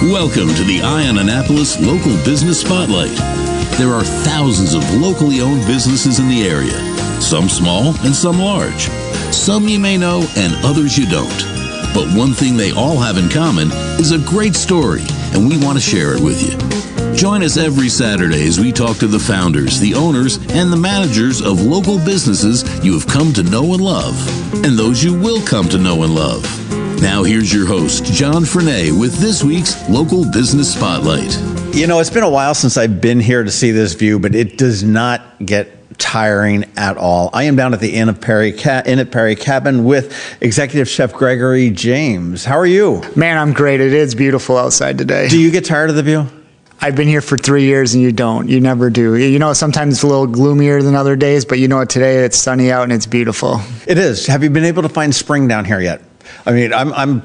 Welcome to the Eye on Annapolis Local Business Spotlight. There are thousands of locally owned businesses in the area, some small and some large. Some you may know and others you don't. But one thing they all have in common is a great story, and we want to share it with you. Join us every Saturday as we talk to the founders, the owners, and the managers of local businesses you have come to know and love, and those you will come to know and love. Now here's your host, John Frenay, with this week's Local Business Spotlight. You know, it's been a while since I've been here to see this view, but it does not get tiring at all. I am down at the Inn at Perry Cabin with Executive Chef Gregory James. How are you? Man, I'm great. It is beautiful outside today. Do you get tired of the view? I've been here for 3 years and you don't. You never do. You know, sometimes it's a little gloomier than other days, but you know what, today it's sunny out and it's beautiful. It is. Have you been able to find spring down here yet? I mean,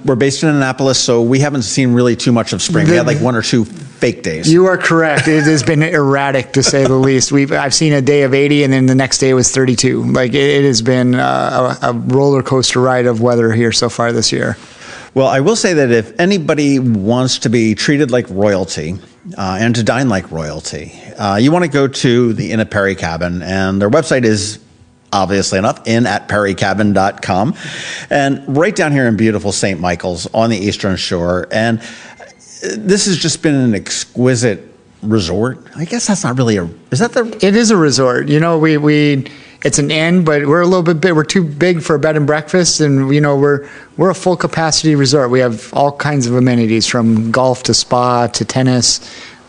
we're based in Annapolis, so we haven't seen really too much of spring. We had like 1 or 2 fake days. You are correct. It has been erratic, to say the least. I've seen a day of 80, and then the next day was 32. Like, it has been a roller coaster ride of weather here so far this year. Well, I will say that if anybody wants to be treated like royalty and to dine like royalty, you want to go to the Inn at Perry Cabin, and their website is, obviously enough, inn@perrycabin.com. And right down here in beautiful St. Michael's on the Eastern Shore. And this has just been an exquisite resort. I guess that's not really It is a resort. You know, it's an inn, but we're a little bit big. We're too big for a bed and breakfast, and you know, we're a full capacity resort. We have all kinds of amenities, from golf to spa to tennis,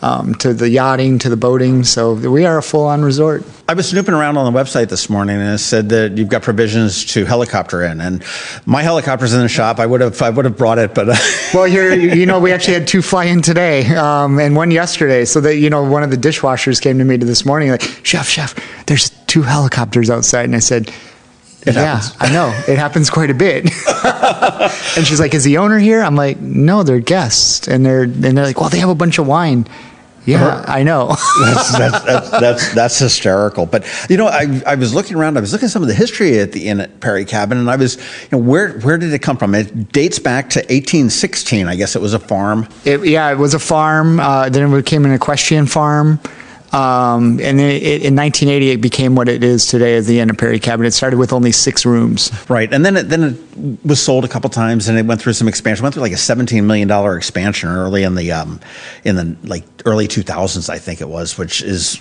to the yachting, to the boating. So we are a full-on resort. I was snooping around on the website this morning, and it said that you've got provisions to helicopter in. And my helicopter's in the shop. I would have brought it, but well, you know, we actually had 2 fly in today, and 1 yesterday. So that, you know, one of the dishwashers came to me this morning, like, Chef, there's 2 helicopters outside, and I said, yeah, I know. It happens quite a bit. And she's like, is the owner here? I'm like, no, they're guests. And they're like, well, they have a bunch of wine. Yeah, I know. That's hysterical. But you know, I was looking around. I was looking at some of the history at the Inn at Perry Cabin, and I was, you know, where did it come from? It dates back to 1816. I guess it was a farm. It was a farm. Then it became an equestrian farm. And then in 1980, it became what it is today as the Inn at Perry Cabin. It started with only 6 rooms. Right, and then it was sold a couple times, and it went through some expansion. Went through like a $17 million expansion early in the like early 2000s, I think it was, which is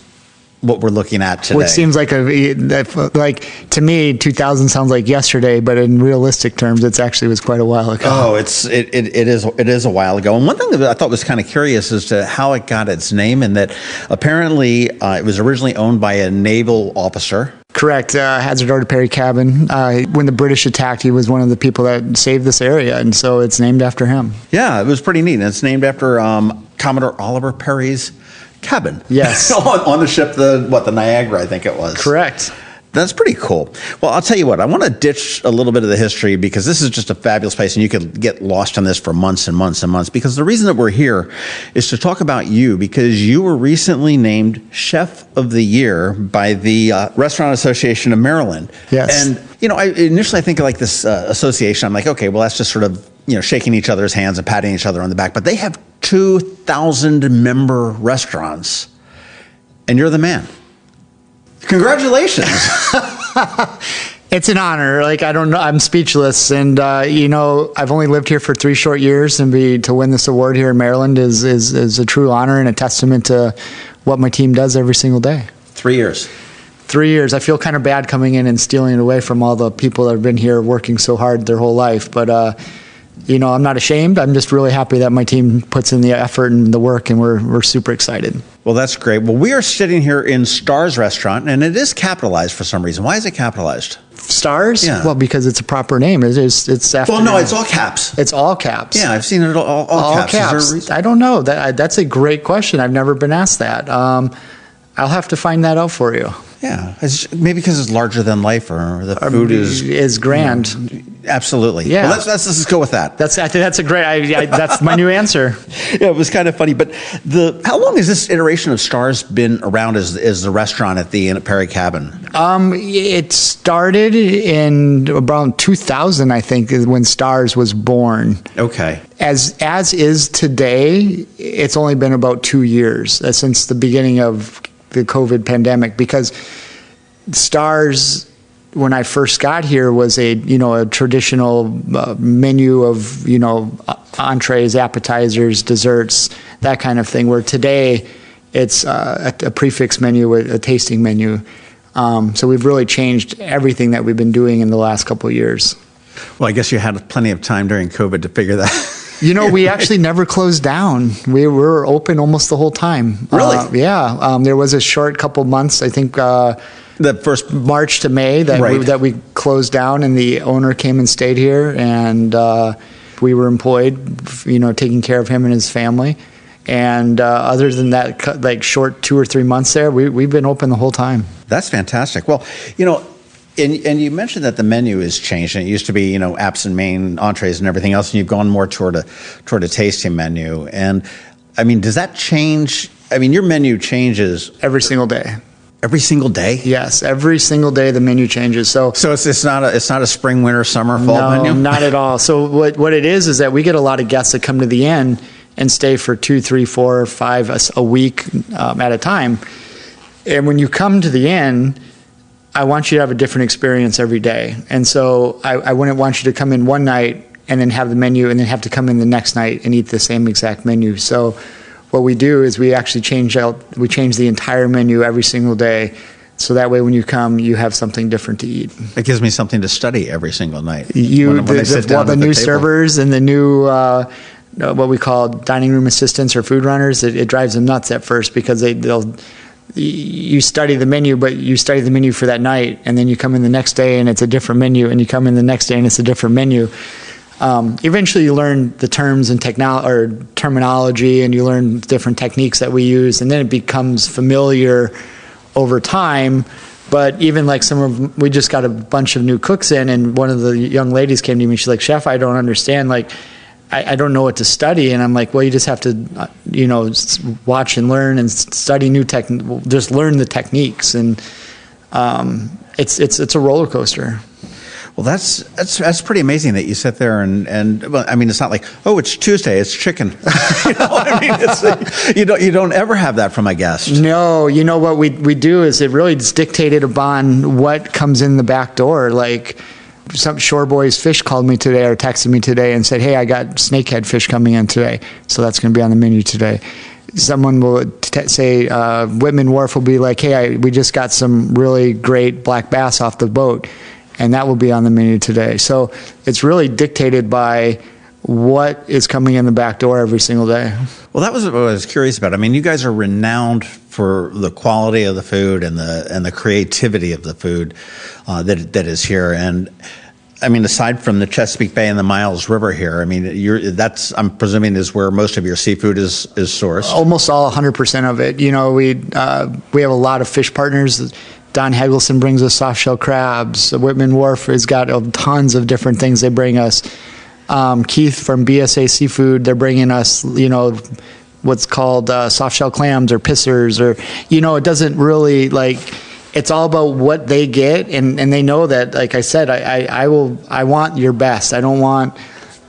what we're looking at today. Which seems like to me, 2000 sounds like yesterday, but in realistic terms, it actually was quite a while ago. Oh, it is a while ago. And one thing that I thought was kind of curious as to how it got its name, and that apparently it was originally owned by a naval officer. Correct. Hazard Perry Cabin. When the British attacked, he was one of the people that saved this area, and so it's named after him. Yeah, it was pretty neat. And it's named after Commodore Oliver Perry's cabin. Yes. on the ship, the Niagara, I think it was. Correct. That's pretty cool. Well, I'll tell you what, I want to ditch a little bit of the history, because this is just a fabulous place, and you could get lost on this for months and months and months, because the reason that we're here is to talk about you, because you were recently named Chef of the Year by the Restaurant Association of Maryland. Yes. And, you know, initially I think of like this association, I'm like, okay, well, that's just sort of, you know, shaking each other's hands and patting each other on the back, but they have 2,000 member restaurants, and you're the man. Congratulations. It's an honor. Like, I don't know, I'm speechless. And, you know, I've only lived here for 3 short years, and to win this award here in Maryland is a true honor and a testament to what my team does every single day. 3 years. 3 years. I feel kind of bad coming in and stealing it away from all the people that have been here working so hard their whole life. But, you know, I'm not ashamed. I'm just really happy that my team puts in the effort and the work, and we're super excited. Well, that's great. Well, we are sitting here in Stars Restaurant, and it is capitalized for some reason. Why is it capitalized? Stars? Yeah. Well, because it's a proper name. It's after. Well, no, it's all caps. It's all caps. Yeah, I've seen it all caps. caps. Is there a reason? I don't know. That's a great question. I've never been asked that. I'll have to find that out for you. Yeah, maybe because it's larger than life, or the food is grand. Absolutely. Yeah. Well, let's just go with that. I think that's a great. That's my new answer. Yeah, it was kind of funny. But how long has this iteration of Stars been around as the restaurant at the Inn at Perry Cabin? It started in around 2000, I think, is when Stars was born. Okay. As is today, it's only been about 2 years since the beginning of the COVID pandemic, because Stars, when I first got here, was a traditional menu of entrees, appetizers, desserts, that kind of thing. Where today it's a prefix menu, a tasting menu. So we've really changed everything that we've been doing in the last couple of years. Well, I guess you had plenty of time during COVID to figure that. We actually never closed down. We were open almost the whole time. Really? Yeah. There was a short couple months, I think. The first March to May that we closed down, and the owner came and stayed here, and we were employed, taking care of him and his family. And other than that, like short 2 or 3 months there, we've been open the whole time. That's fantastic. Well, and you mentioned that the menu is changed. And it used to be, apps and main entrees and everything else, and you've gone more toward a tasting menu. And I mean, does that change? I mean, your menu changes every single day. Every single day? Yes, every single day the menu changes. So it's not a spring, winter, summer, fall menu? No, not at all. So what it is that we get a lot of guests that come to the inn and stay for 2, 3, 4, 5 a week at a time. And when you come to the inn, I want you to have a different experience every day. And so I wouldn't want you to come in one night and then have the menu and then have to come in the next night and eat the same exact menu. So what we do is we actually change the entire menu every single day. So that way when you come, you have something different to eat. It gives me something to study every single night. The new servers and the new what we call dining room assistants or food runners, it drives them nuts at first, because you study the menu, but you study the menu for that night, and then you come in the next day and it's a different menu, and you come in the next day and it's a different menu. Eventually you learn the terms and terminology, and you learn different techniques that we use, and then it becomes familiar over time. But even like we just got a bunch of new cooks in, and one of the young ladies came to me, she's like, "Chef, I don't understand, like, I don't know what to study." And I'm like, well, you just have to, watch and learn and study new just learn the techniques. And it's a roller coaster. Well, that's pretty amazing that you sit there and well, I mean, it's not like, oh, it's Tuesday, it's chicken. You don't ever have that from a guest. No, what we do is it really is dictated upon what comes in the back door. Like, some Shore Boys Fish called me today or texted me today and said, hey, I got snakehead fish coming in today, so that's going to be on the menu today. Someone will say, Whitman Wharf will be like, hey, we just got some really great black bass off the boat, and that will be on the menu today. So it's really dictated by what is coming in the back door every single day. Well, that was what I was curious about. I mean, you guys are renowned for the quality of the food and the creativity of the food that is here. And I mean, aside from the Chesapeake Bay and the Miles River here, I mean, I'm presuming is where most of your seafood is sourced. Almost all, 100% of it. We have a lot of fish partners. Don Hegelson brings us soft shell crabs. Whitman Wharf has got tons of different things they bring us. Keith from BSA Seafood, they're bringing us, what's called soft shell clams or pissers, or, it doesn't really, like, it's all about what they get, and they know that, like I said, I want your best. I don't want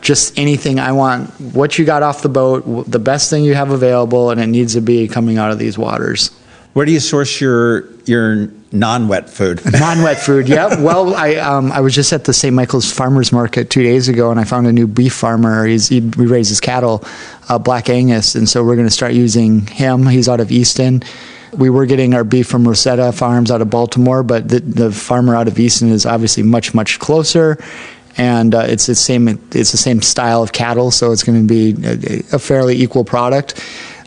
just anything. I want what you got off the boat, the best thing you have available, and it needs to be coming out of these waters. Where do you source your non-wet food? Non-wet food, yeah. Well, I was just at the St. Michael's Farmers Market 2 days ago, and I found a new beef farmer. He raises cattle, Black Angus, and so we're going to start using him. He's out of Easton. We were getting our beef from Rosetta Farms out of Baltimore, but the farmer out of Easton is obviously much, much closer, and it's the same style of cattle, so it's going to be a fairly equal product.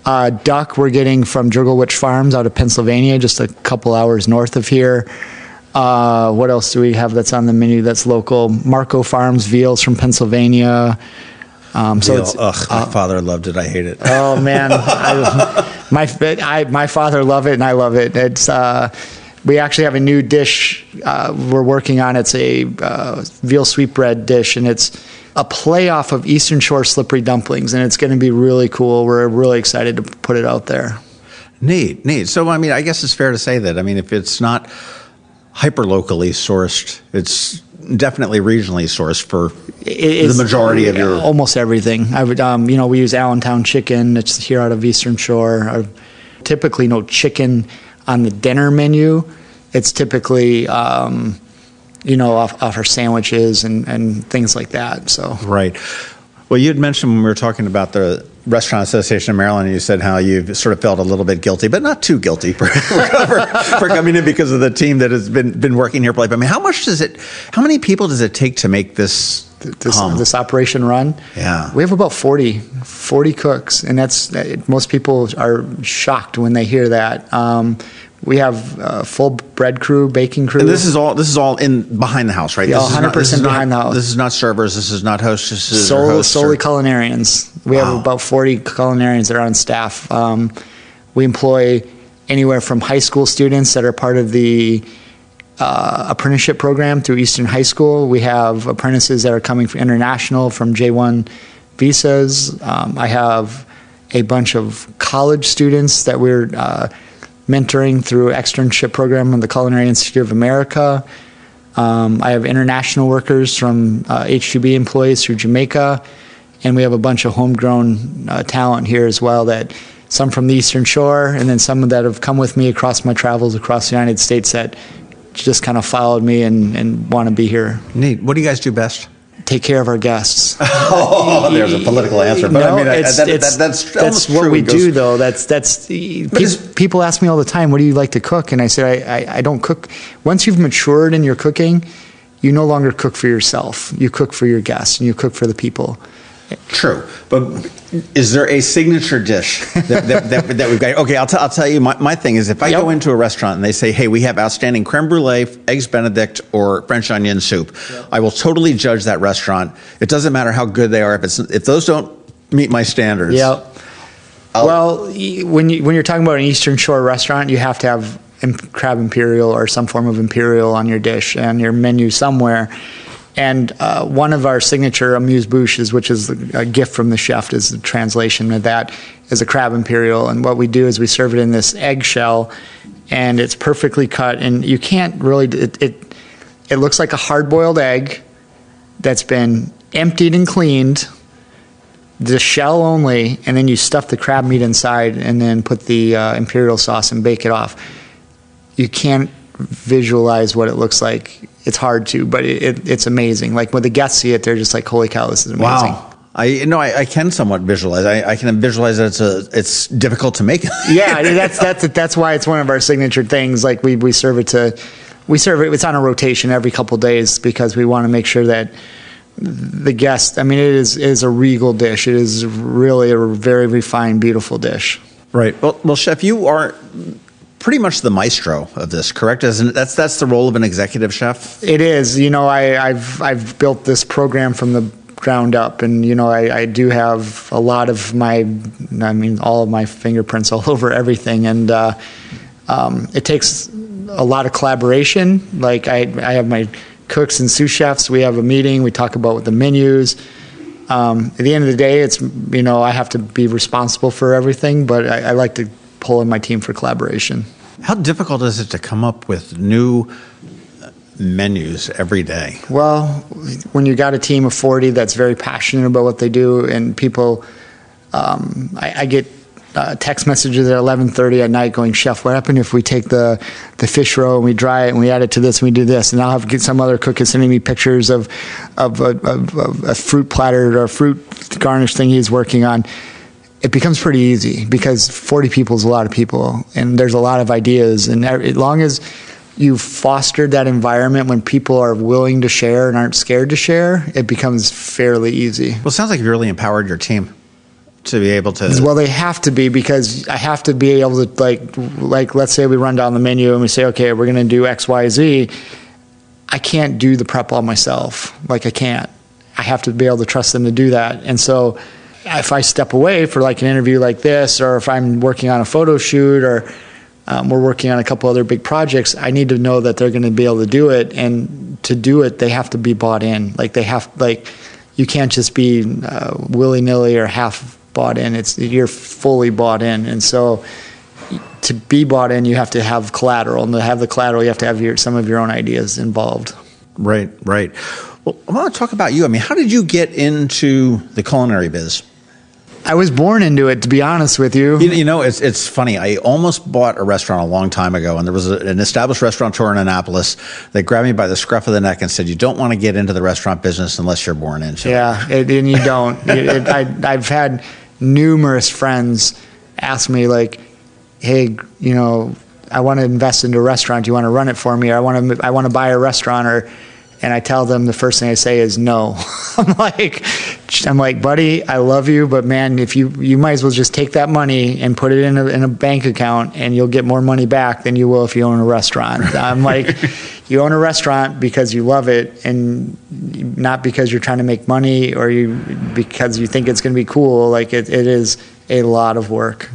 Duck we're getting from Jurgelwich Farms out of Pennsylvania, just a couple hours north of here. What else do we have that's on the menu that's local? Marco Farms veals from Pennsylvania. My father loved it. I hate it. Oh man, my father loved it and I love it. It's We actually have a new dish we're working on. It's a veal sweetbread dish, and it's a playoff of Eastern Shore slippery dumplings, and it's going to be really cool. We're really excited to put it out there. Neat. So, I mean, I guess it's fair to say that, I mean, if it's not hyper-locally sourced, it's definitely regionally sourced for the majority of your... Almost everything. I would, we use Allentown chicken. It's here out of Eastern Shore. Typically no chicken on the dinner menu. It's typically, off our sandwiches and things like that. So Right. Well, you had mentioned when we were talking about the Restaurant Association of Maryland, you said how you've sort of felt a little bit guilty, but not too guilty for coming in because of the team that has been working here. But I mean, how many people does it take to make this operation run? Yeah. We have about 40 cooks, and most people are shocked when they hear that. We have a full bread crew, baking crew. And this is all in behind the house, right? Yeah, 100% behind the house. This is not servers. This is not hostesses. Solely culinarians. We have about 40 culinarians that are on staff. We employ anywhere from high school students that are part of the apprenticeship program through Eastern High School. We have apprentices that are coming from international, from J1 visas. I have a bunch of college students that we're mentoring through externship program of the Culinary Institute of America. I have international workers from H-2B employees through Jamaica, and we have a bunch of homegrown talent here as well, that some from the Eastern Shore, and then some that have come with me across my travels across the United States that just kind of followed me and want to be here. Neat. What do you guys do best? Take care of our guests. Oh, there's a political answer, but no, I mean, that's what we do, though. People ask me all the time, "What do you like to cook?" And I say, I don't cook. Once you've matured in your cooking, you no longer cook for yourself. You cook for your guests, and you cook for the people. True, but is there a signature dish that we've got? Okay, I'll tell you. My thing is, if I go into a restaurant and they say, "Hey, we have outstanding creme brulee, eggs Benedict, or French onion soup," I will totally judge that restaurant. It doesn't matter how good they are if those don't meet my standards. Yeah. Well, when you're talking about an Eastern Shore restaurant, you have to have crab imperial or some form of imperial on your dish and your menu somewhere. And one of our signature amuse-bouches, which is a gift from the chef, is the translation of that, is a crab imperial. And what we do is we serve it in this eggshell, and it's perfectly cut. And you can't really, it looks like a hard-boiled egg that's been emptied and cleaned, the shell only, and then you stuff the crab meat inside and then put the imperial sauce and bake it off. You can't visualize what it looks like. It's hard to, but it's amazing. Like when the guests see it, they're just like, "Holy cow, this is amazing!" Wow. I can somewhat visualize. I can visualize that it's difficult to make. Yeah, that's why it's one of our signature things. Like we serve it. It's on a rotation every couple days because we want to make sure that the guest. I mean, it is a regal dish. It is really a very refined, beautiful dish. Right. Well, Chef, you are pretty much the maestro of this, correct? That's the role of an executive chef? It is. I've built this program from the ground up, and I do have a lot of all of my fingerprints all over everything, and it takes a lot of collaboration. Like I have my cooks and sous chefs. We have a meeting. We talk about the menus. At the end of the day, it's I have to be responsible for everything, but I like to pull in my team for collaboration. How difficult is it to come up with new menus every day? Well, when you got a team of 40 that's very passionate about what they do, and people, I get text messages at 11:30 at night going, "Chef, what happened if we take the fish roe and we dry it and we add it to this and we do this?" And I'll have some other cook is sending me pictures of a fruit platter or a fruit garnish thing he's working on. It becomes pretty easy because 40 people is a lot of people, and there's a lot of ideas. And as long as you've fostered that environment when people are willing to share and aren't scared to share, it becomes fairly easy. Well, it sounds like you really empowered your team to be able to. Well, they have to be, because I have to be able to, like let's say we run down the menu and we say, okay, we're going to do X, Y, Z. I can't do the prep all myself. Like I can't. I have to be able to trust them to do that. And so if I step away for like an interview like this, or if I'm working on a photo shoot, or we're working on a couple other big projects. I need to know that they're going to be able to do it, and to do it, they have to be bought in. You can't just be willy-nilly or half bought in. You're fully bought in, and so to be bought in, you have to have collateral, and to have the collateral, you have to have some of your own ideas involved. Right. Well, I want to talk about you. I mean, how did you get into the culinary biz? I was born into it, to be honest with you. It's funny. I almost bought a restaurant a long time ago, and there was an established restaurateur in Annapolis that grabbed me by the scruff of the neck and said, "You don't want to get into the restaurant business unless you're born into it." Yeah, and you don't. I've had numerous friends ask me, like, "Hey, I want to invest into a restaurant. Do you want to run it for me? Or I want to buy a restaurant." And I tell them, the first thing I say is no. I'm like, buddy, I love you, but man, if you might as well just take that money and put it in a bank account, and you'll get more money back than you will if you own a restaurant. I'm like, you own a restaurant because you love it, and not because you're trying to make money or because you think it's going to be cool. Like it is a lot of work.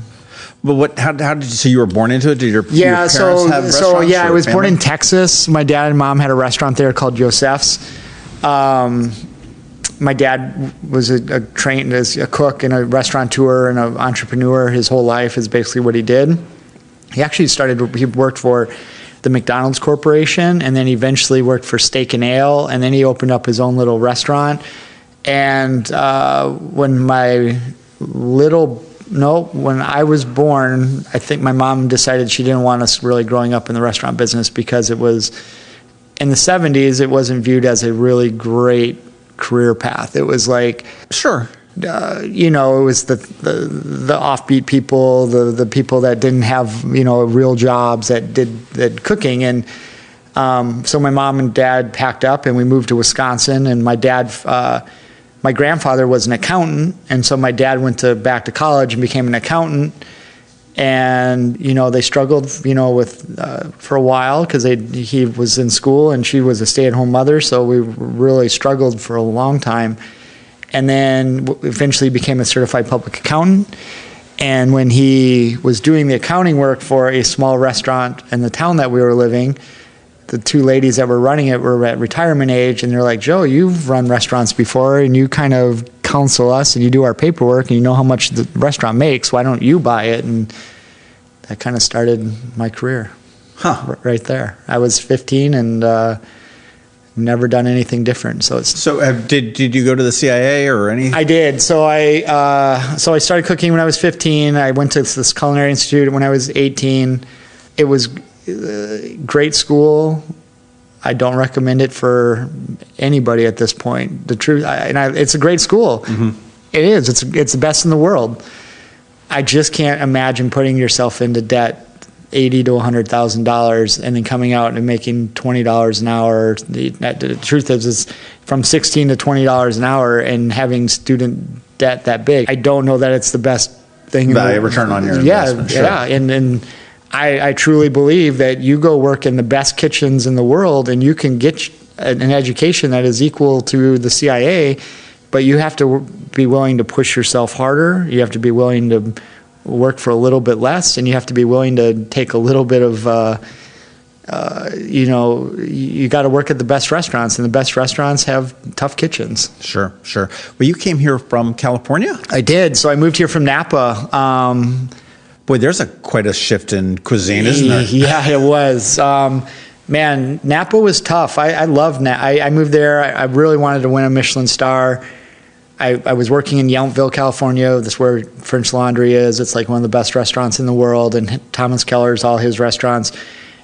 But how did you? So you were born into it? Did your parents have restaurants? I was born in Texas. My dad and mom had a restaurant there called Joseph's. My dad was trained as a cook and a restaurateur and an entrepreneur. His whole life is basically what he did. He actually he worked for the McDonald's Corporation, and then eventually worked for Steak and Ale, and then he opened up his own little restaurant. And when I was born, I think my mom decided she didn't want us really growing up in the restaurant business, because it was, in the 70s, it wasn't viewed as a really great career path. It was like, sure, it was the offbeat people, the people that didn't have, real jobs that did cooking. And so my mom and dad packed up and we moved to Wisconsin, and my grandfather was an accountant, and so my dad went back to college and became an accountant. And they struggled, for a while, because he was in school and she was a stay-at-home mother. So we really struggled for a long time, and then eventually became a certified public accountant. And when he was doing the accounting work for a small restaurant in the town that we were living, the two ladies that were running it were at retirement age, and they're like, "Joe, you've run restaurants before, and you kind of counsel us, and you do our paperwork, and you know how much the restaurant makes. Why don't you buy it?" And that kind of started my career. Right there. I was 15 and never done anything different. So did you go to the CIA or anything? I did. So I started cooking when I was 15. I went to this culinary institute when I was 18. It was great school. I don't recommend it for anybody at this point. The truth, it's a great school. Mm-hmm. It is. It's the best in the world. I just can't imagine putting yourself into debt, $80,000 to $100,000, and then coming out and making $20 an hour. The truth is, it's from $16 to $20 an hour, and having student debt that big. I don't know that it's the best thing. Value return on your investment. Sure. Yeah, and I truly believe that you go work in the best kitchens in the world, and you can get an education that is equal to the CIA, but you have to be willing to push yourself harder. You have to be willing to work for a little bit less, and you have to be willing to take a little bit of, you got to work at the best restaurants, and the best restaurants have tough kitchens. Sure. Well, you came here from California? I did. So I moved here from Napa. Boy, there's quite a shift in cuisine, isn't there? Yeah, it was. Man, Napa was tough. I loved Napa. I moved there. I really wanted to win a Michelin star. I was working in Yountville, California. That's where French Laundry is. It's like one of the best restaurants in the world, and Thomas Keller's, all his restaurants.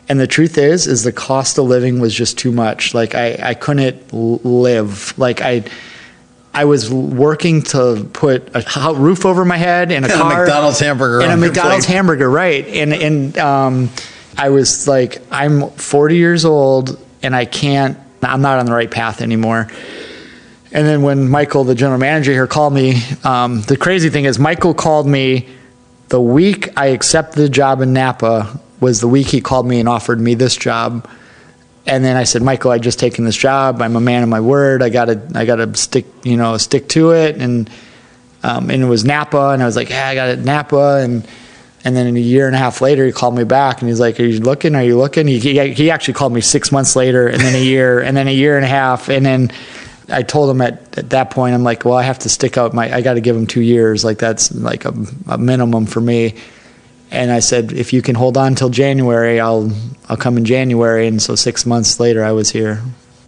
And the truth is the cost of living was just too much. Like I couldn't live. Like I was working to put a roof over my head and a car. And a McDonald's hamburger. And a McDonald's hamburger, right. And I was like, I'm 40 years old, and I'm not on the right path anymore. And then when Michael, the general manager here, called me, the crazy thing is Michael called me the week I accepted the job in Napa was the week he called me and offered me this job. And then I said, Michael, I just taken this job. I'm a man of my word. I gotta stick to it. And it was Napa, and I was like, I got it Napa, And then a year and a half later, he called me back and he's like, are you looking? Are you looking? He actually called me 6 months later, and then a year, and then a year and a half. And then I told him at that point, I'm like, well, I have to stick out I got to give him 2 years. Like, that's like a minimum for me. And I said, if you can hold on till January, I'll come in January. And so 6 months later, I was here.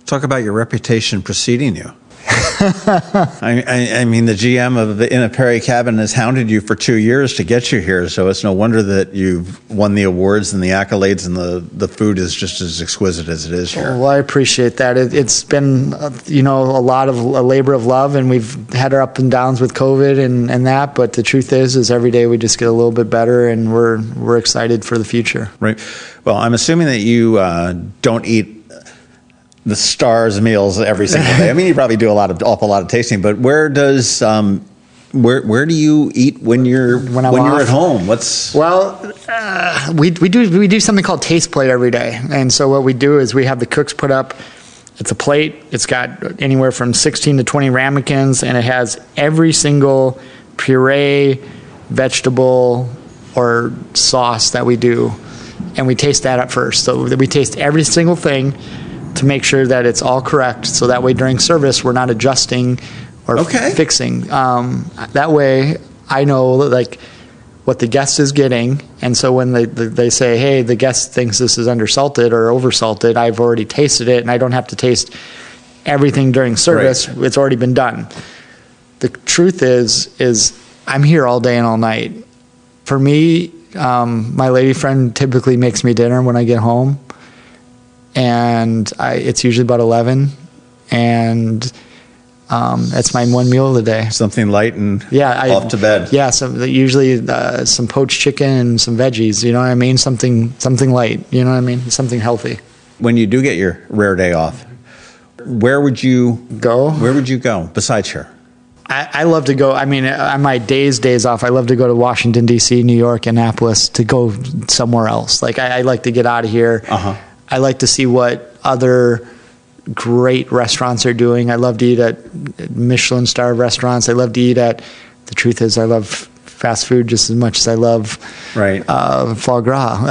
Talk about your reputation preceding you. I mean, the GM of the Annapolis cabin has hounded you for 2 years to get you here, so it's no wonder that you've won the awards and the accolades, and the food is just as exquisite as it is here. Well, I appreciate that. It's been, a lot of a labor of love, and we've had our up and downs with COVID and that, but the truth is every day we just get a little bit better, and we're excited for the future. Right. Well, I'm assuming that you don't eat the stars meals every single day. I mean, you probably do awful lot of tasting, but where does where do you eat when you're at home? We do something called taste plate every day, and so what we do is we have the cooks put up. It's a plate. It's got anywhere from 16 to 20 ramekins, and it has every single puree, vegetable, or sauce that we do, and we taste that up first. So we taste every single thing to make sure that it's all correct, so that way during service we're not adjusting or fixing. That way I know like what the guest is getting, and so when they say, hey, the guest thinks this is undersalted or oversalted, I've already tasted it, and I don't have to taste everything during service. Right. It's already been done. The truth is I'm here all day and all night. For me, my lady friend typically makes me dinner when I get home, and it's usually about 11, and that's my one meal of the day. Something light and off to bed. Yeah, usually some poached chicken and some veggies. You know what I mean? Something light. You know what I mean? Something healthy. When you do get your rare day off, where would you go? Where would you go besides here? I love to go. I mean, on my days off, I love to go to Washington, D.C., New York, Annapolis, to go somewhere else. Like, I like to get out of here. I like to see what other great restaurants are doing. I love to eat at Michelin star restaurants. I love to eat at, the truth is I love fast food just as much as I love foie gras.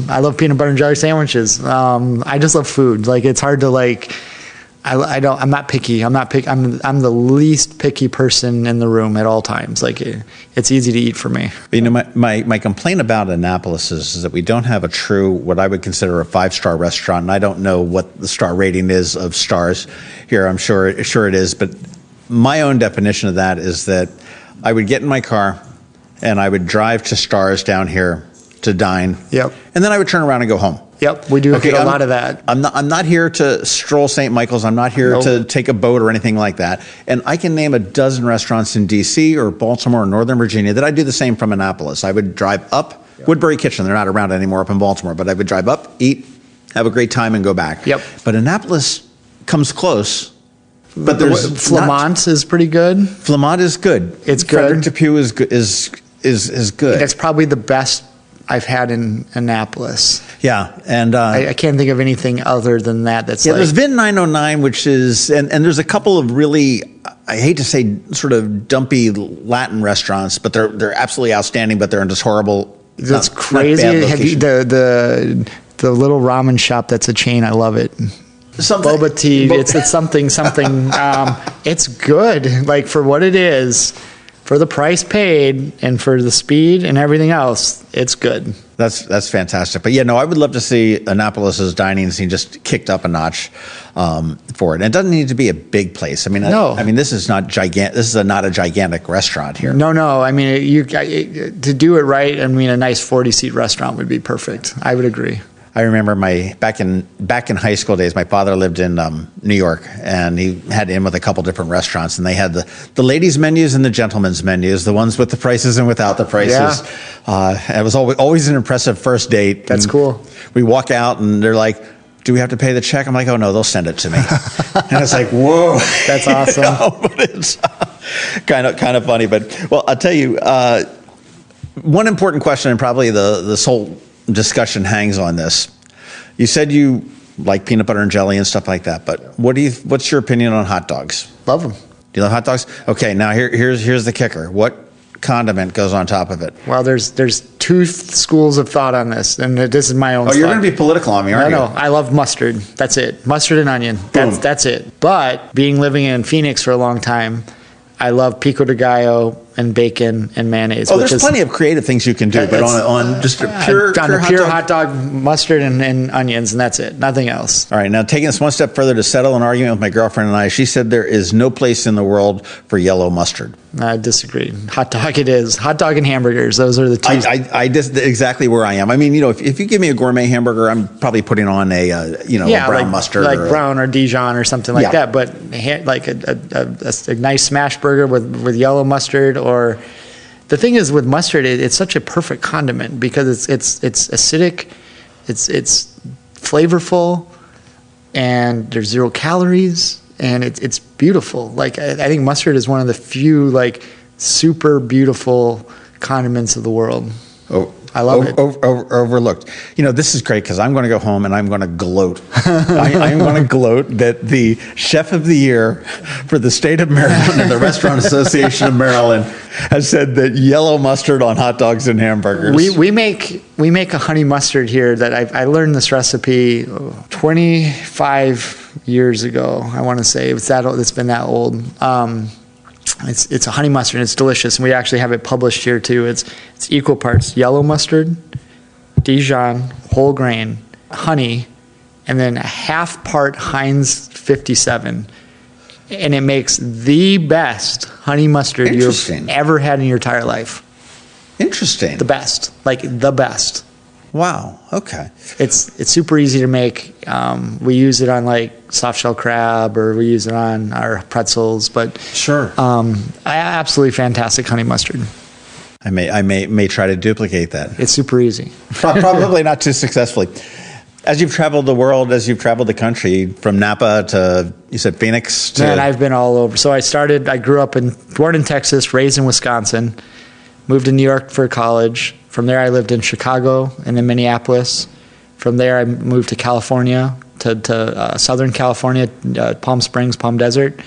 I love peanut butter and jelly sandwiches. I just love food. Like, it's hard to like, I'm not picky. I'm the least picky person in the room at all times. Like, it's easy to eat for me. You know, my complaint about Annapolis is that we don't have a true, what I would consider a 5-star restaurant. And I don't know what the star rating is of stars here. I'm sure it is. But my own definition of that is that I would get in my car and I would drive to Stars down here to dine. Yep. And then I would turn around and go home. Yep, we do get a lot of that. I'm not here to stroll St. Michael's. I'm not here to take a boat or anything like that. And I can name a dozen restaurants in D.C. or Baltimore or Northern Virginia that I do the same from Annapolis. I would drive up Woodbury Kitchen. They're not around anymore up in Baltimore, but I would drive up, eat, have a great time, and go back. Yep. But Annapolis comes close. But there's Flamant is pretty good. Flamant is good. It's good. Frederick Depew is good. That's probably the best I've had in Annapolis. Yeah, and I can't think of anything other than that. There's Vin 909, which is, and there's a couple of really, I hate to say, sort of dumpy Latin restaurants, but they're absolutely outstanding, but they're in just horrible. That's crazy. Have you, the little ramen shop that's a chain? I love it. Boba tea. It's something. It's good. Like, for what it is. For the price paid and for the speed and everything else, it's good. That's fantastic. But I would love to see Annapolis's dining scene just kicked up a notch for it. And it doesn't need to be a big place. I mean, no. I mean, this is not gigantic. This is not a gigantic restaurant here. No. I mean, to do it right, I mean, a nice 40-seat restaurant would be perfect. I would agree. I remember back in high school days, my father lived in New York, and he had in with a couple different restaurants, and they had the ladies' menus and the gentlemen's menus, the ones with the prices and without the prices. Yeah. It was always an impressive first date. That's cool. We walk out, and they're like, do we have to pay the check? I'm like, oh, no, they'll send it to me. And it's like, whoa. That's awesome. But it's kind of funny. But, well, I'll tell you, one important question, and probably this whole discussion hangs on this. You said you like peanut butter and jelly and stuff like that, but what's your opinion on hot dogs? Love them. Do you love hot dogs? Okay, now here's the kicker. What condiment goes on top of it? Well, there's two schools of thought on this, and this is my own. Oh, you're going to be political on me, aren't you? No, I love mustard. That's it. Mustard and onion. That's it. But living in Phoenix for a long time, I love pico de gallo and bacon and mayonnaise. Oh, there's plenty of creative things you can do, but on just a pure hot dog, mustard and onions, and that's it. Nothing else. All right, now taking this one step further to settle an argument with my girlfriend and I, she said there is no place in the world for yellow mustard. I disagree. Hot dog it is. Hot dog and hamburgers. Those are the two. I just exactly where I am. I mean, if you give me a gourmet hamburger, I'm probably putting on a brown mustard, like brown or Dijon or something like that. But like a nice smash burger with yellow mustard, or the thing is with mustard, it's such a perfect condiment because it's acidic, it's flavorful, and there's 0 calories. And it's beautiful. Like I think mustard is one of the few like super beautiful condiments of the world. Oh, I love it. Overlooked. This is great because I'm going to go home and I'm going to gloat. I'm going to gloat that the chef of the year for the state of Maryland and the Restaurant Association of Maryland has said that yellow mustard on hot dogs and hamburgers. We make a honey mustard here that I learned this recipe 25 years ago. I want to say it's been that old. It's a honey mustard and it's delicious, and we actually have it published here too. It's equal parts yellow mustard, Dijon, whole grain, honey, and then a half part Heinz 57. And it makes the best honey mustard you've ever had in your entire life. Interesting. The best. Like the best. Wow. Okay. It's super easy to make. We use it on like soft shell crab, or we use it on our pretzels. But sure, absolutely fantastic honey mustard. I may try to duplicate that. It's super easy. Probably not too successfully. As you've traveled the world, as you've traveled the country, from Napa to, you said Phoenix to... Man, I've been all over. So I grew up born in Texas, raised in Wisconsin, moved to New York for college. From there, I lived in Chicago and in Minneapolis. From there, I moved to California, to Southern California, Palm Springs, Palm Desert,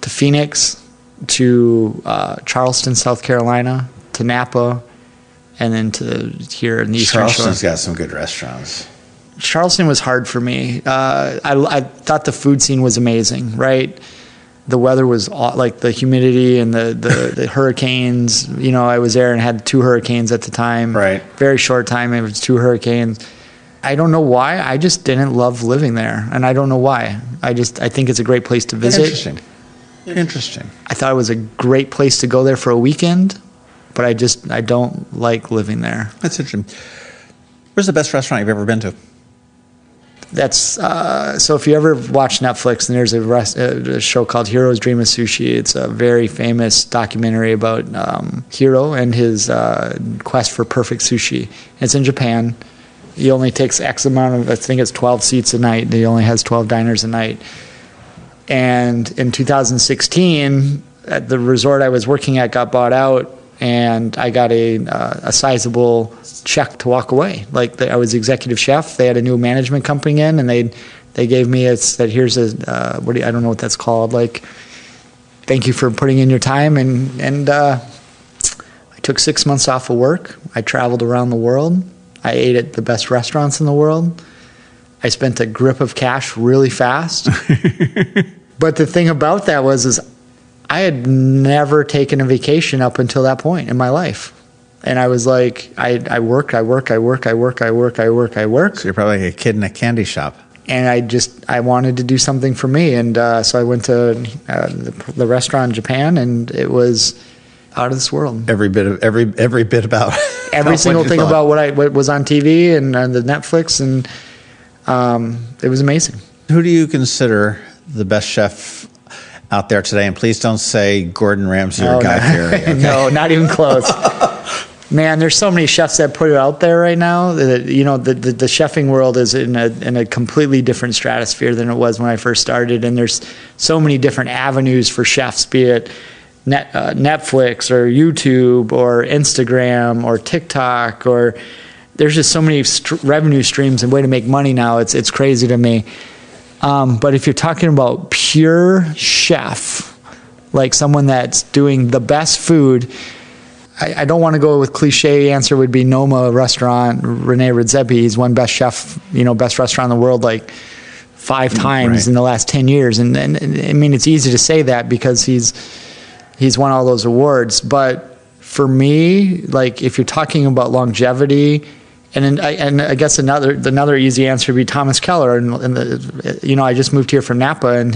to Phoenix, to Charleston, South Carolina, to Napa, and then to here in the Eastern Shore. Charleston's got some good restaurants. Charleston was hard for me. I thought the food scene was amazing, right? The weather was like the humidity and the hurricanes. I was there and had 2 hurricanes at the time. Right. Very short time. It was 2 hurricanes. I don't know why. I just didn't love living there, and I don't know why. I think it's a great place to visit. Interesting. I thought it was a great place to go there for a weekend, but I don't like living there. That's interesting. Where's the best restaurant you've ever been to? That's so if you ever watch Netflix, and there's a show called Hero's Dream of Sushi. It's a very famous documentary about Hiro and his quest for perfect sushi. It's in Japan. He only takes X amount of, I think it's 12 seats a night. He only has 12 diners a night. And in 2016, at the resort I was working at got bought out, and I got a sizable check to walk away. Like I was executive chef. They had a new management company in, and they gave me here's I don't know what that's called. Like, thank you for putting in your time, and I took 6 months off of work. I traveled around the world. I ate at the best restaurants in the world. I spent a grip of cash really fast. But the thing about that was I had never taken a vacation up until that point in my life. And I was like, I work. So you're probably like a kid in a candy shop. And I wanted to do something for me. And so I went to the restaurant in Japan, and it was out of this world. Every bit about every single thing about what was on TV and the Netflix, and it was amazing. Who do you consider the best chef out there today? And please don't say Gordon Ramsay or Guy Fieri. Okay? No, not even close. Man, there's so many chefs that put it out there right now that, the chefing world is in a completely different stratosphere than it was when I first started. And there's so many different avenues for chefs, be it Netflix or YouTube or Instagram or TikTok, or there's just so many revenue streams and way to make money now. It's crazy to me. But if you're talking about pure chef, like someone that's doing the best food, I don't want to go with cliche answer would be Noma restaurant, Rene Redzepi. He's won best chef, best restaurant in the world, like 5 times in the last 10 years. And I mean, it's easy to say that because he's won all those awards. But for me, like if you're talking about longevity, and I guess another easy answer would be Thomas Keller. And I just moved here from Napa, and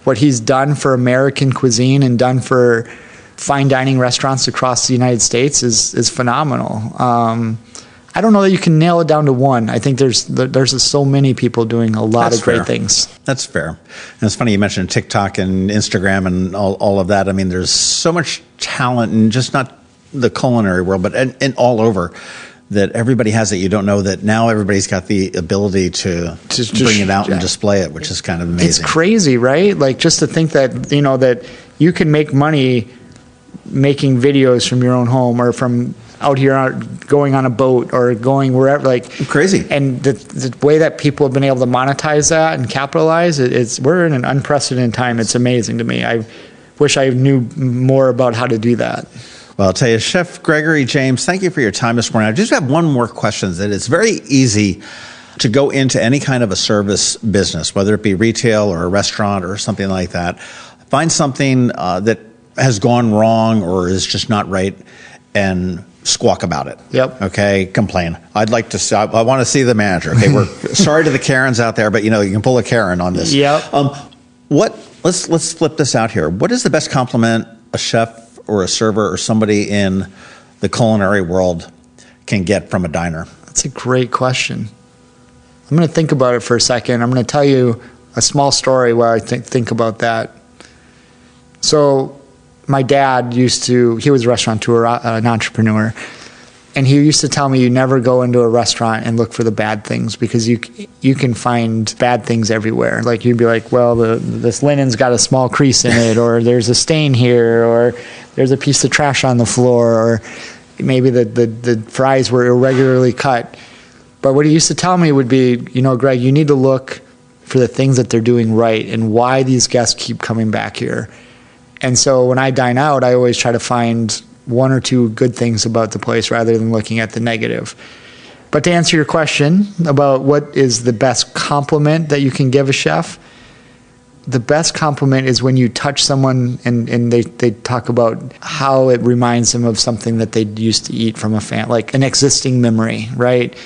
what he's done for American cuisine and done for fine dining restaurants across the United States is phenomenal. I don't know that you can nail it down to one. I think there's so many people doing a lot of great things. That's fair. And it's funny you mentioned TikTok and Instagram and all of that. I mean, there's so much talent, and just not the culinary world, but and all over, that everybody has it. You don't know that now everybody's got the ability to bring it out and display it, which is kind of amazing. It's crazy, right? Like just to think that, that you can make money making videos from your own home or from out here going on a boat or going wherever, like crazy. And the way that people have been able to monetize that and capitalize we're in an unprecedented time. It's amazing to me. I wish I knew more about how to do that. Well, I'll tell you, Chef Gregory James, thank you for your time this morning. I just have one more question. That it's very easy to go into any kind of a service business, whether it be retail or a restaurant or something like that, find something that has gone wrong or is just not right, and squawk about it. Yep. Okay. Complain. I'd like to see, I want to see the manager. Okay. We're sorry to the Karens out there, but you can pull a Karen on this. Yep. Let's flip this out here. What is the best compliment a chef or a server or somebody in the culinary world can get from a diner? That's a great question. I'm going to think about it for a second. I'm going to tell you a small story where I think about that. So my dad he was a restaurateur, an entrepreneur, and he used to tell me you never go into a restaurant and look for the bad things, because you can find bad things everywhere. Like you'd be like, well, this linen's got a small crease in it, or there's a stain here, or there's a piece of trash on the floor, or maybe the fries were irregularly cut. But what he used to tell me would be, Greg, you need to look for the things that they're doing right and why these guests keep coming back here. And so when I dine out, I always try to find 1 or 2 good things about the place rather than looking at the negative. But to answer your question about what is the best compliment that you can give a chef, the best compliment is when you touch someone and they talk about how it reminds them of something that they used to eat from a like an existing memory, right?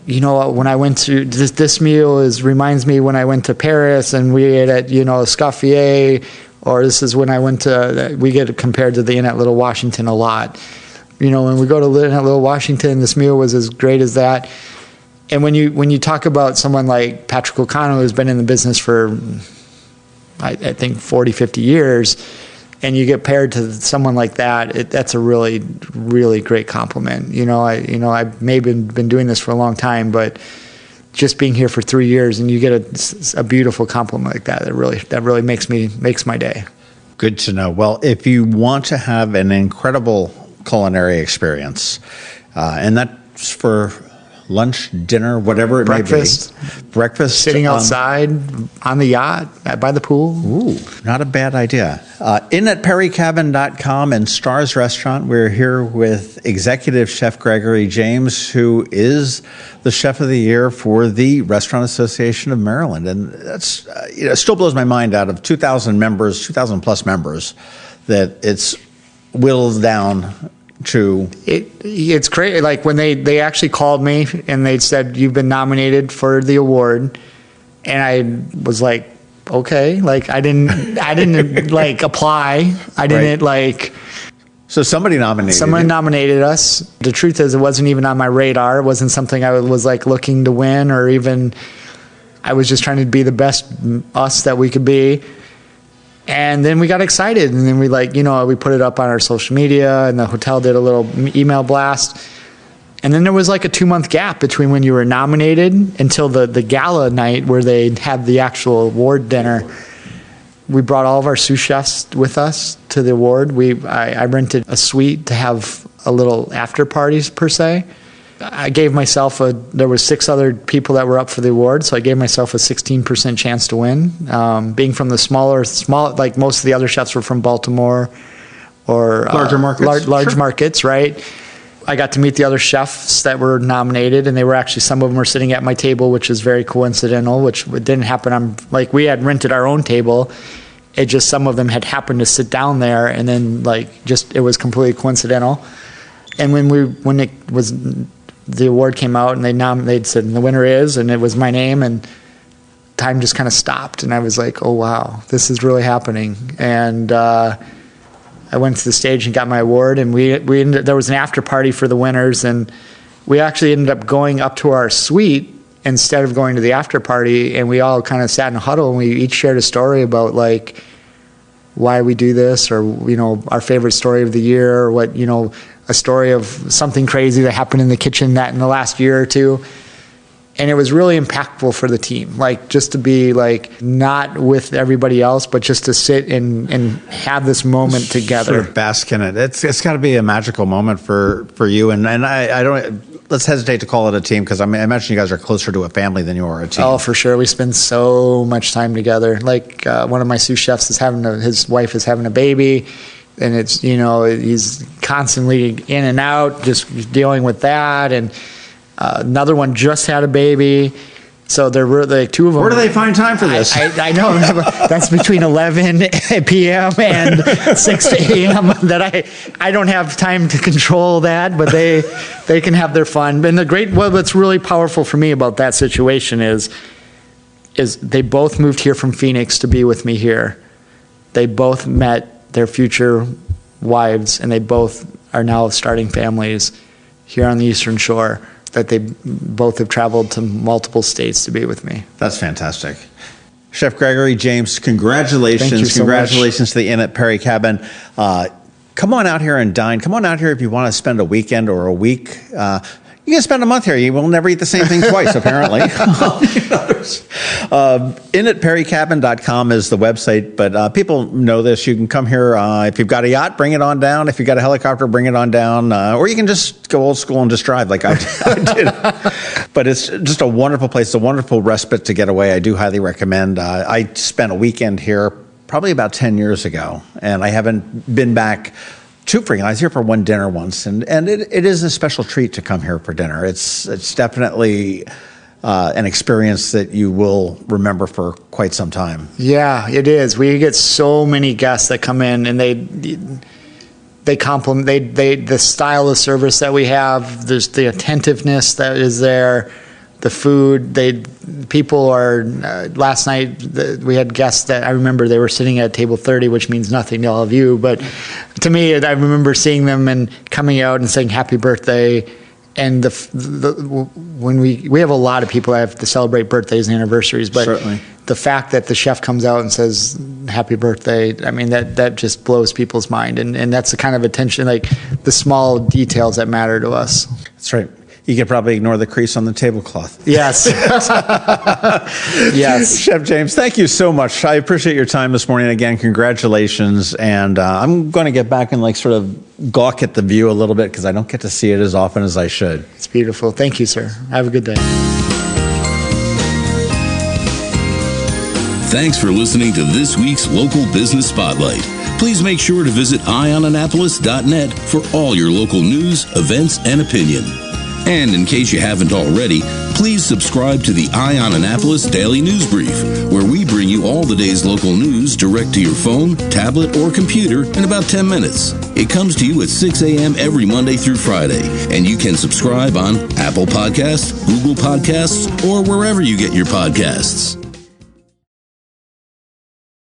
When I went to this meal reminds me when I went to Paris and we ate at, Escoffier, or this is when I went to, we get compared to the Inn at Little Washington a lot. When we go to the Inn at Little Washington, this meal was as great as that. And when you talk about someone like Patrick O'Connell, who's been in the business for, I think, 40, 50 years, and you get paired to someone like that, that's a really, really great compliment. I've maybe been doing this for a long time, but just being here for 3 years and you get a beautiful compliment like that really makes my day. Good to know. Well, if you want to have an incredible culinary experience, and that's for lunch, dinner, whatever it may be. Breakfast. Sitting outside on the yacht, by the pool. Ooh, not a bad idea. In at perrycabin.com and Stars Restaurant, we're here with Executive Chef Gregory James, who is the Chef of the Year for the Restaurant Association of Maryland. And that's, it still blows my mind, out of 2,000 plus members, that it's whittled down to. It's crazy. Like when they actually called me and they said, you've been nominated for the award. And I was like, okay, like I didn't like apply. I didn't like. So somebody nominated. Someone nominated us. The truth is, it wasn't even on my radar. It wasn't something I was like looking to win, or even. I was just trying to be the best us that we could be. And then we got excited, and then we we put it up on our social media, and the hotel did a little email blast. And then there was like a 2-month gap between when you were nominated until the gala night where they had the actual award dinner. We brought all of our sous chefs with us to the award. I rented a suite to have a little after parties per se. I gave myself there was 6 other people that were up for the award, so I gave myself a 16% chance to win. Being from the small, like most of the other chefs were from Baltimore or larger markets, large markets, right? I got to meet the other chefs that were nominated, and they were actually, some of them were sitting at my table, which is very coincidental, which didn't happen. We had rented our own table. It just, some of them had happened to sit down there, and then it was completely coincidental. And when it was, the award came out and they said the winner is, and it was my name, and time just kind of stopped, and I was like, oh wow, this is really happening. And I went to the stage and got my award, and there was an after party for the winners, and we actually ended up going up to our suite instead of going to the after party, and we all kind of sat in a huddle, and we each shared a story about why we do this, or our favorite story of the year, or what a story of something crazy that happened in the kitchen that in the last year or two. And it was really impactful for the team, just to be not with everybody else, but just to sit and have this moment together. Sort of bask in it. It's got to be a magical moment for you. And I don't, let's hesitate to call it a team, because I imagine you guys are closer to a family than you are a team. Oh, for sure. We spend so much time together. One of my sous chefs his wife is having a baby, and it's, he's constantly in and out, just dealing with that. And another one just had a baby, so there were two of them. Where do they find time for this? I know that's between 11 p.m. and 6 a.m. that I don't have time to control that, but they can have their fun. And what's really powerful for me about that situation is they both moved here from Phoenix to be with me here. They both met their future wives, and they both are now starting families here on the Eastern Shore, that they both have traveled to multiple states to be with me. That's fantastic. Chef Gregory James, congratulations. Thank you so Congratulations to the Inn at Perry Cabin. Come on out here and dine. Come on out here if you want to spend a weekend or a week. You can spend a month here. You will never eat the same thing twice, apparently. InAtPerryCabin.com is the website, but people know this. You can come here. If you've got a yacht, bring it on down. If you've got a helicopter, bring it on down. Or you can just go old school and just drive like I did. But it's just a wonderful place. It's a wonderful respite to get away. I do highly recommend. I spent a weekend here probably about 10 years ago, and I haven't been back too frequently. I was here for one dinner once, and it is a special treat to come here for dinner. It's definitely an experience that you will remember for quite some time. Yeah, it is. We get so many guests that come in, and they compliment the style of service that we have. There's the attentiveness that is there. The food, people are, last night we had guests that I remember they were sitting at table 30, which means nothing to all of you, but to me, I remember seeing them and coming out and saying happy birthday. And when we have a lot of people that have to celebrate birthdays and anniversaries, but certainly the fact that the chef comes out and says happy birthday, I mean, that just blows people's mind. And that's the kind of attention, the small details that matter to us. That's right. You could probably ignore the crease on the tablecloth. Yes. Yes. Chef James, thank you so much. I appreciate your time this morning. Again, congratulations. And I'm going to get back and sort of gawk at the view a little bit, because I don't get to see it as often as I should. It's beautiful. Thank you, sir. Have a good day. Thanks for listening to this week's Local Business Spotlight. Please make sure to visit eyeonannapolis.net for all your local news, events, and opinion. And in case you haven't already, please subscribe to the Eye on Annapolis Daily News Brief, where we bring you all the day's local news direct to your phone, tablet, or computer in about 10 minutes. It comes to you at 6 a.m. every Monday through Friday, and you can subscribe on Apple Podcasts, Google Podcasts, or wherever you get your podcasts.